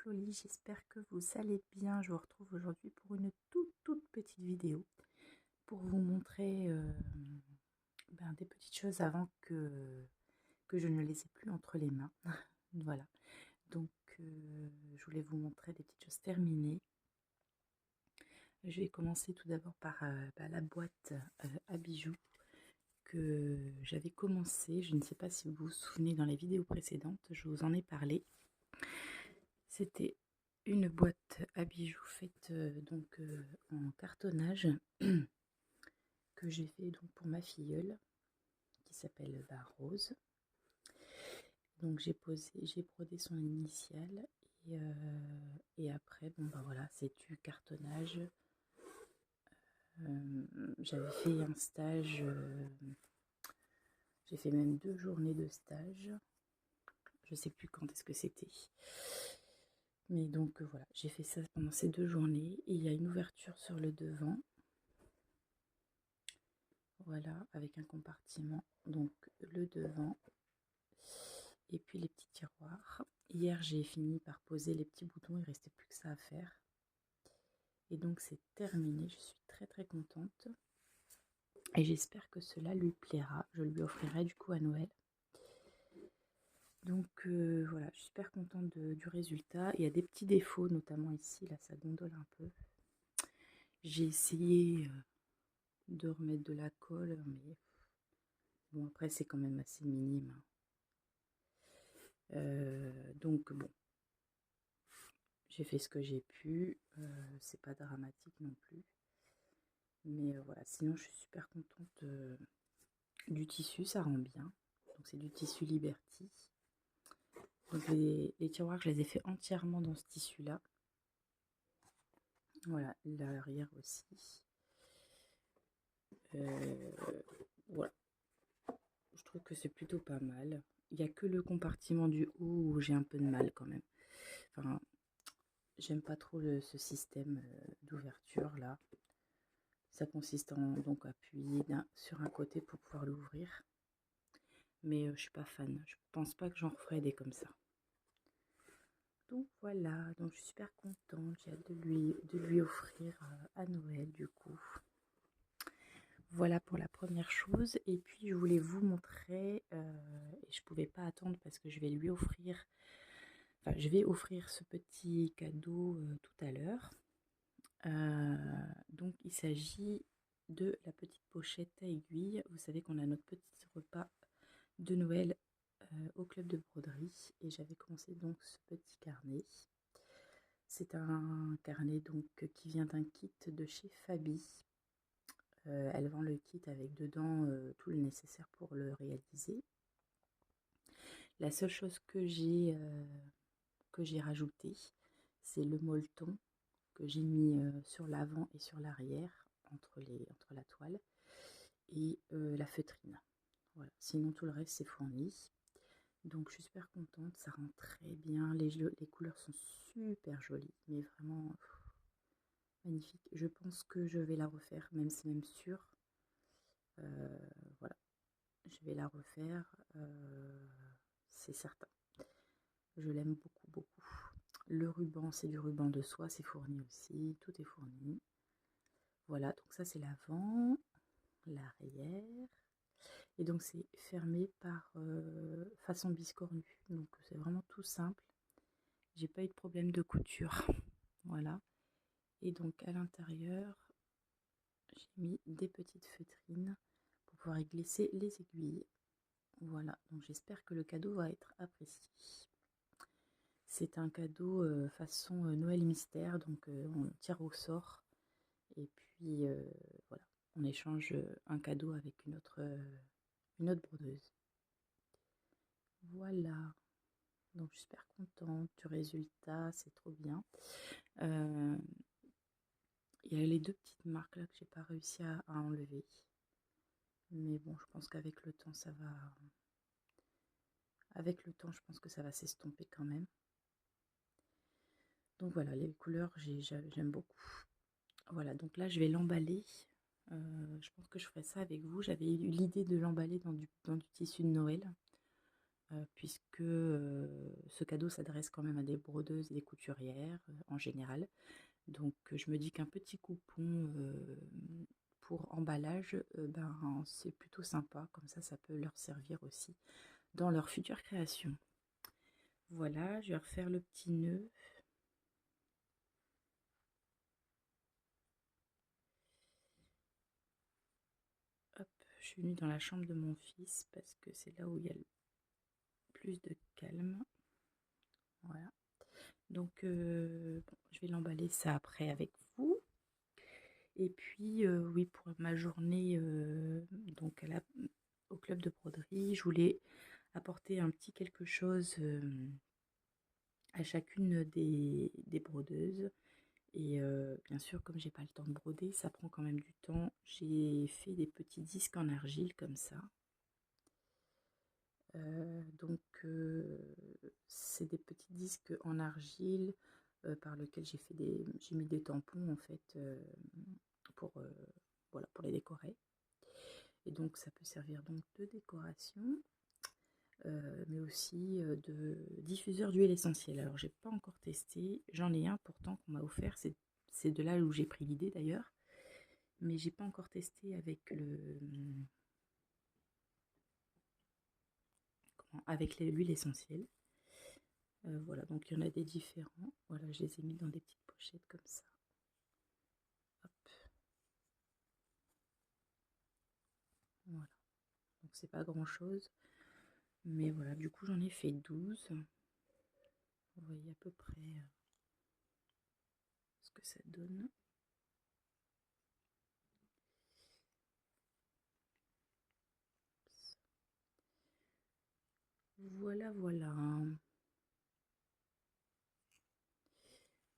Floli, j'espère que vous allez bien. Je vous retrouve aujourd'hui pour une toute petite vidéo pour vous montrer des petites choses avant que je ne les ai plus entre les mains. Voilà, donc je voulais vous montrer des petites choses terminées. Je vais commencer tout d'abord par la boîte à bijoux que j'avais commencé. Je ne sais pas si vous vous souvenez, dans les vidéos précédentes, je vous en ai parlé. C'était une boîte à bijoux faite en cartonnage que j'ai fait donc pour ma filleule qui s'appelle Rose. Donc j'ai brodé son initiale et après voilà, c'est du cartonnage. J'avais fait un stage, j'ai fait même 2 journées de stage. Je sais plus quand est-ce que c'était. Mais donc voilà, j'ai fait ça pendant ces 2 journées et il y a une ouverture sur le devant. Voilà, avec un compartiment, donc le devant et puis les petits tiroirs. Hier j'ai fini par poser les petits boutons, il ne restait plus que ça à faire. Et donc c'est terminé, je suis très contente. Et j'espère que cela lui plaira, je lui offrirai du coup à Noël. Donc voilà, je suis super contente du résultat. Il y a des petits défauts, notamment ici, là ça gondole un peu. J'ai essayé de remettre de la colle, mais bon après c'est quand même assez minime. Donc bon, j'ai fait ce que j'ai pu, c'est pas dramatique non plus. Mais voilà, sinon je suis super contente du tissu, ça rend bien. Donc c'est du tissu Liberty. Donc les tiroirs, je les ai fait entièrement dans ce tissu-là. Voilà, l'arrière aussi. Voilà, je trouve que c'est plutôt pas mal. Il n'y a que le compartiment du haut où j'ai un peu de mal quand même. Enfin, j'aime pas trop ce système d'ouverture là. Ça consiste en donc appuyer sur un côté pour pouvoir l'ouvrir. Mais je suis pas fan. Je pense pas que j'en referai des comme ça. Donc voilà, donc je suis super contente. J'ai hâte de lui offrir à Noël du coup. Voilà pour la première chose. Et puis je voulais vous montrer, et je pouvais pas attendre parce que je vais lui offrir, enfin je vais offrir ce petit cadeau tout à l'heure. Donc il s'agit de la petite pochette à aiguille. Vous savez qu'on a notre petit repas de Noël au club de broderie et j'avais commencé donc ce petit carnet. C'est un carnet donc qui vient d'un kit de chez Fabi. Elle vend le kit avec dedans tout le nécessaire pour le réaliser. La seule chose que j'ai rajouté, c'est le molleton que j'ai mis sur l'avant et sur l'arrière entre la toile et la feutrine. Voilà. Sinon tout le reste c'est fourni. Donc je suis super contente, ça rend très bien, les couleurs sont super jolies, mais vraiment magnifique. Je pense que je vais la refaire, même c'est même sûr. Voilà, je vais la refaire, c'est certain. Je l'aime beaucoup. Le ruban, c'est du ruban de soie, c'est fourni aussi, tout est fourni. Voilà, donc ça c'est l'avant, l'arrière. Et donc c'est fermé par façon biscornue. Donc c'est vraiment tout simple. J'ai pas eu de problème de couture. Voilà. Et donc à l'intérieur, j'ai mis des petites feutrines pour pouvoir y glisser les aiguilles. Voilà, donc j'espère que le cadeau va être apprécié. C'est un cadeau façon Noël mystère, donc on tire au sort. Et puis voilà, on échange un cadeau avec une autre brodeuse. Voilà, donc je suis super contente du résultat, c'est trop bien. Il y a les 2 petites marques là que j'ai pas réussi à enlever. Mais bon, je pense qu'avec le temps, ça va. Avec le temps, je pense que ça va s'estomper quand même. Donc voilà, les couleurs, j'aime beaucoup. Voilà, donc là, je vais l'emballer. Je pense que je ferai ça avec vous. J'avais eu l'idée de l'emballer dans du tissu de Noël. puisque ce cadeau s'adresse quand même à des brodeuses et des couturières en général. Donc je me dis qu'un petit coupon pour emballage, ben, c'est plutôt sympa, comme ça peut leur servir aussi dans leur future création. Voilà, je vais refaire le petit nœud. Hop, je suis venue dans la chambre de mon fils parce que c'est là où il y a le plus de calme. Voilà. Donc bon, je vais l'emballer ça après avec vous. Et puis oui, pour ma journée donc au club de broderie, je voulais apporter un petit quelque chose à chacune des brodeuses. Et bien sûr, comme j'ai pas le temps de broder, ça prend quand même du temps. J'ai fait des petits disques en argile comme ça. Donc c'est des petits disques en argile par lesquels j'ai mis des tampons en fait pour voilà, pour les décorer. Et donc ça peut servir donc de décoration, mais aussi de diffuseur d'huile essentielle. Alors j'ai pas encore testé, j'en ai un pourtant qu'on m'a offert, c'est de là où j'ai pris l'idée d'ailleurs, mais j'ai pas encore testé avec avec l'huile essentielle. Voilà, donc il y en a des différents. Voilà, je les ai mis dans des petites pochettes comme ça. Hop. Voilà, donc c'est pas grand chose, mais voilà, du coup j'en ai fait 12. Vous voyez à peu près ce que ça donne. Voilà, voilà.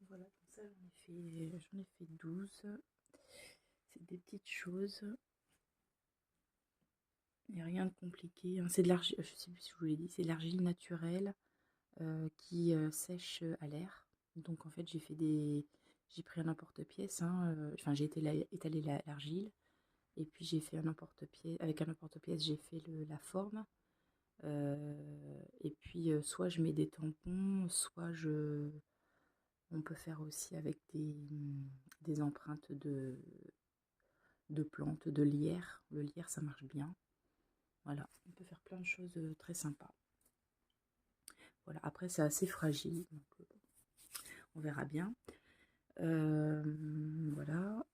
Voilà, comme ça j'en ai fait 12. C'est des petites choses. Il n'y a rien de compliqué, hein. C'est de l'argile, je sais plus si je vous l'ai dit, c'est de l'argile naturelle qui sèche à l'air. Donc en fait j'ai pris un emporte-pièce, hein, enfin j'ai étalé l'argile. Et puis j'ai fait un emporte-pièce, avec un emporte-pièce j'ai fait la forme. Et puis soit je mets des tampons, soit on peut faire aussi avec des empreintes de plantes, de lierre. Le lierre ça marche bien. Voilà, on peut faire plein de choses très sympas. Voilà, après c'est assez fragile, donc on verra bien. Voilà,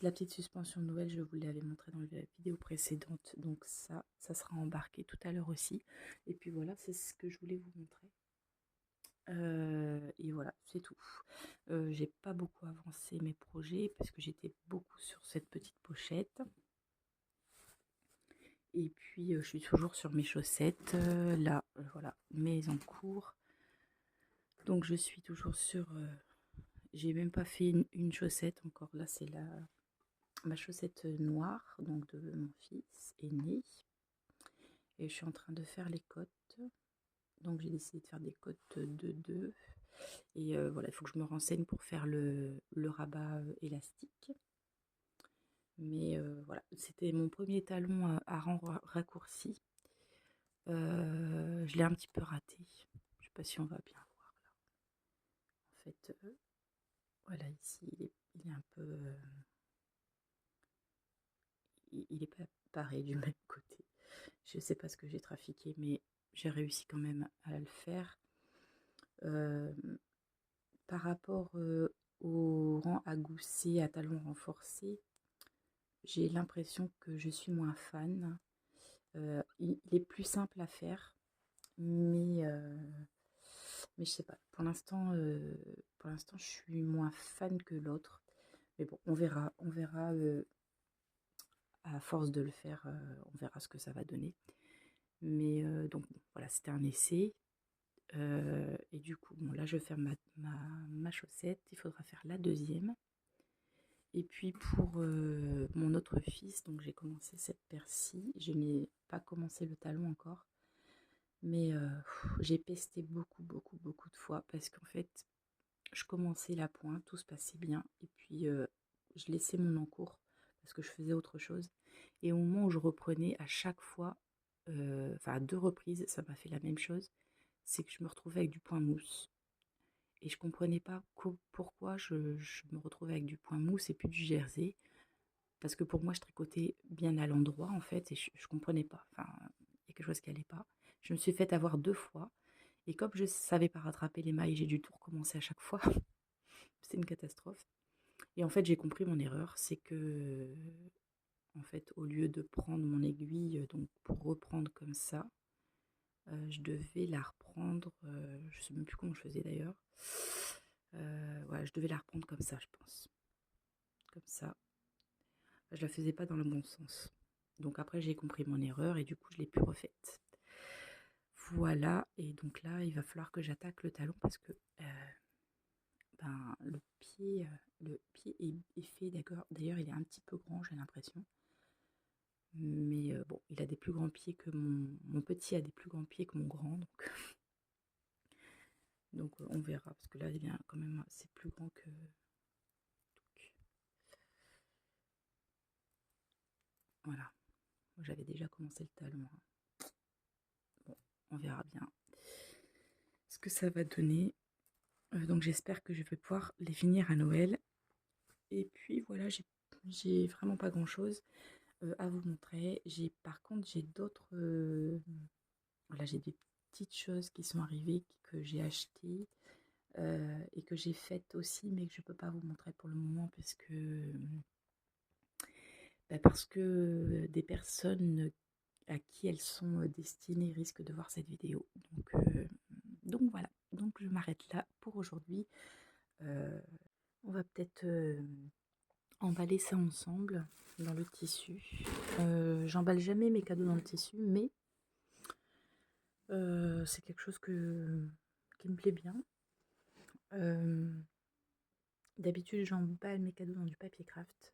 la petite suspension de Noël, je vous l'avais montré dans la vidéo précédente, donc ça sera embarqué tout à l'heure aussi. Et puis voilà, c'est ce que je voulais vous montrer. Et voilà, c'est tout. J'ai pas beaucoup avancé mes projets parce que j'étais beaucoup sur cette petite pochette. Et puis je suis toujours sur mes chaussettes. Là, voilà, mes en cours. Donc je suis toujours sur. J'ai même pas fait une chaussette encore. Là, c'est ma chaussette noire, donc de mon fils aîné. Et je suis en train de faire les côtes. Donc j'ai décidé de faire des côtes de 2. Et voilà, il faut que je me renseigne pour faire le rabat élastique. Mais voilà, c'était mon premier talon à rang raccourci. Je l'ai un petit peu raté. Je sais pas si on va bien voir là. En fait, voilà, ici, il est un peu... il est pas pareil du même côté. Je sais pas ce que j'ai trafiqué, mais j'ai réussi quand même à le faire. Euh, Par rapport au rang à gousset à talons renforcés, j'ai l'impression que je suis moins fan. Il est plus simple à faire, mais je sais pas. Pour l'instant, je suis moins fan que l'autre. Mais bon, on verra à force de le faire, on verra ce que ça va donner. Mais donc bon, voilà, c'était un essai. Et du coup, bon, là, je vais faire ma chaussette. Il faudra faire la deuxième. Et puis pour mon autre fils, donc j'ai commencé cette paire-ci. Je n'ai pas commencé le talon encore. Mais j'ai pesté beaucoup, beaucoup, beaucoup de fois parce qu'en fait, je commençais la pointe, tout se passait bien. Et puis, je laissais mon encours parce que je faisais autre chose. Et au moment où je reprenais, à chaque fois, enfin à 2 reprises, ça m'a fait la même chose. C'est que je me retrouvais avec du point mousse et je comprenais pas pourquoi je me retrouvais avec du point mousse et plus du jersey. Parce que pour moi, je tricotais bien à l'endroit en fait et je comprenais pas. Enfin, il y a quelque chose qui allait pas. Je me suis faite avoir 2 fois et comme je savais pas rattraper les mailles, j'ai dû tout recommencer à chaque fois. C'était une catastrophe et en fait, j'ai compris mon erreur, c'est que, en fait, au lieu de prendre mon aiguille, donc pour reprendre comme ça, je devais la reprendre, je sais même plus comment je faisais d'ailleurs. Ouais, je devais la reprendre comme ça, je pense. Comme ça. Je la faisais pas dans le bon sens. Donc après, j'ai compris mon erreur et du coup, je l'ai plus refaite. Voilà, et donc là, il va falloir que j'attaque le talon parce que ben, le pied est fait, d'accord. D'ailleurs, il est un petit peu grand, j'ai l'impression. Mais bon, il a des plus grands pieds que mon petit a des plus grands pieds que mon grand, donc on verra parce que là, il est quand même c'est plus grand que. Voilà, moi j'avais déjà commencé le talon, hein. Bon, on verra bien ce que ça va donner. Donc j'espère que je vais pouvoir les finir à Noël. Et puis voilà, j'ai vraiment pas grand chose à vous montrer. Par contre, j'ai d'autres. Voilà, j'ai des petites choses qui sont arrivées que j'ai achetées et que j'ai faites aussi, mais que je peux pas vous montrer pour le moment parce que des personnes à qui elles sont destinées risquent de voir cette vidéo. Donc voilà, donc je m'arrête là pour aujourd'hui. On va peut-être emballer ça ensemble dans le tissu. J'emballe jamais mes cadeaux dans le tissu, mais c'est quelque chose qui me plaît bien. D'habitude, j'emballe mes cadeaux dans du papier craft.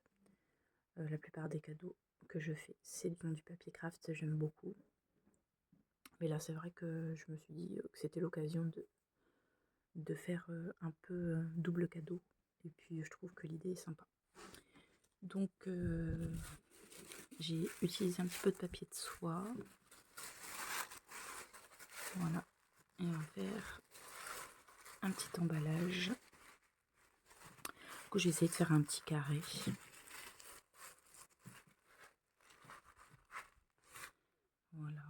La plupart des cadeaux que je fais, c'est dans du papier craft, j'aime beaucoup. Mais là, c'est vrai que je me suis dit que c'était l'occasion de faire un peu double cadeau. Et puis, je trouve que l'idée est sympa. Donc, j'ai utilisé un petit peu de papier de soie. Voilà. Et on va faire un petit emballage. Du coup, j'ai essayé de faire un petit carré. Voilà.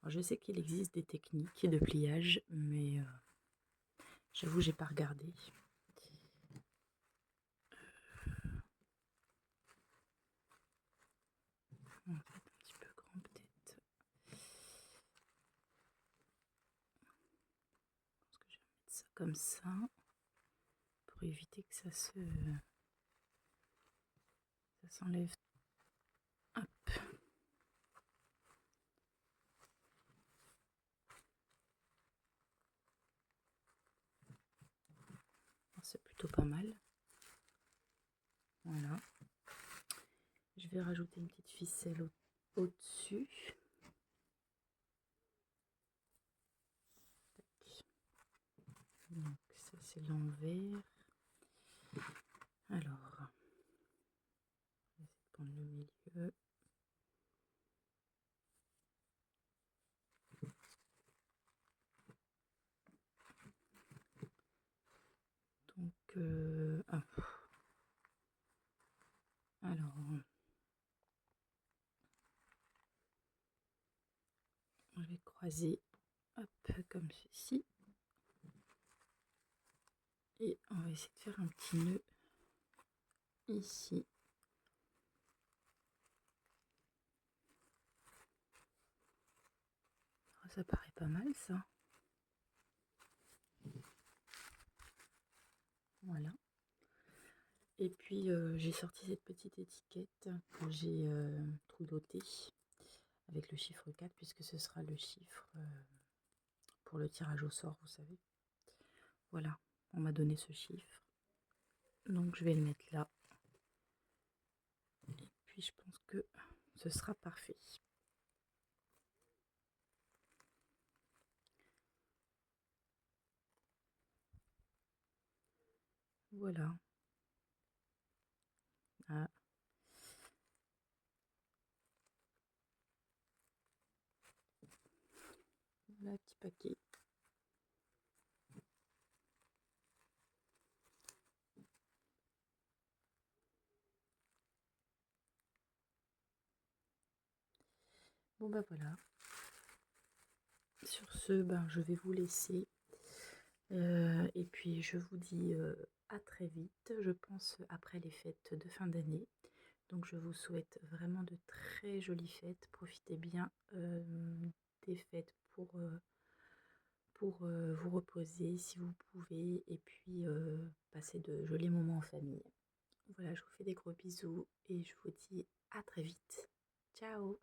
Alors, je sais qu'il existe des techniques de pliage, mais j'avoue, j'ai pas regardé. On va faire un petit peu grand peut-être. Je pense que je vais mettre ça comme ça pour éviter que ça s'enlève. Hop. C'est plutôt pas mal. Voilà. Je vais rajouter une petite ficelle au-dessus. Donc ça c'est l'envers. Alors, on va essayer de prendre le milieu. Donc, alors, on va croiser, hop, comme ceci. Et on va essayer de faire un petit nœud ici. Oh, ça paraît pas mal ça. Voilà. Et puis j'ai sorti cette petite étiquette que j'ai troudotée avec le chiffre 4 puisque ce sera le chiffre pour le tirage au sort, vous savez. Voilà, on m'a donné ce chiffre. Donc je vais le mettre là. Et puis je pense que ce sera parfait. Voilà. Ah. Voilà, petit paquet. Bon bah voilà. Sur ce, ben, je vais vous laisser. Et puis je vous dis à très vite, je pense après les fêtes de fin d'année. Donc je vous souhaite vraiment de très jolies fêtes. Profitez bien des fêtes pour vous reposer si vous pouvez. Et puis passer de jolis moments en famille. Voilà, je vous fais des gros bisous et je vous dis à très vite. Ciao!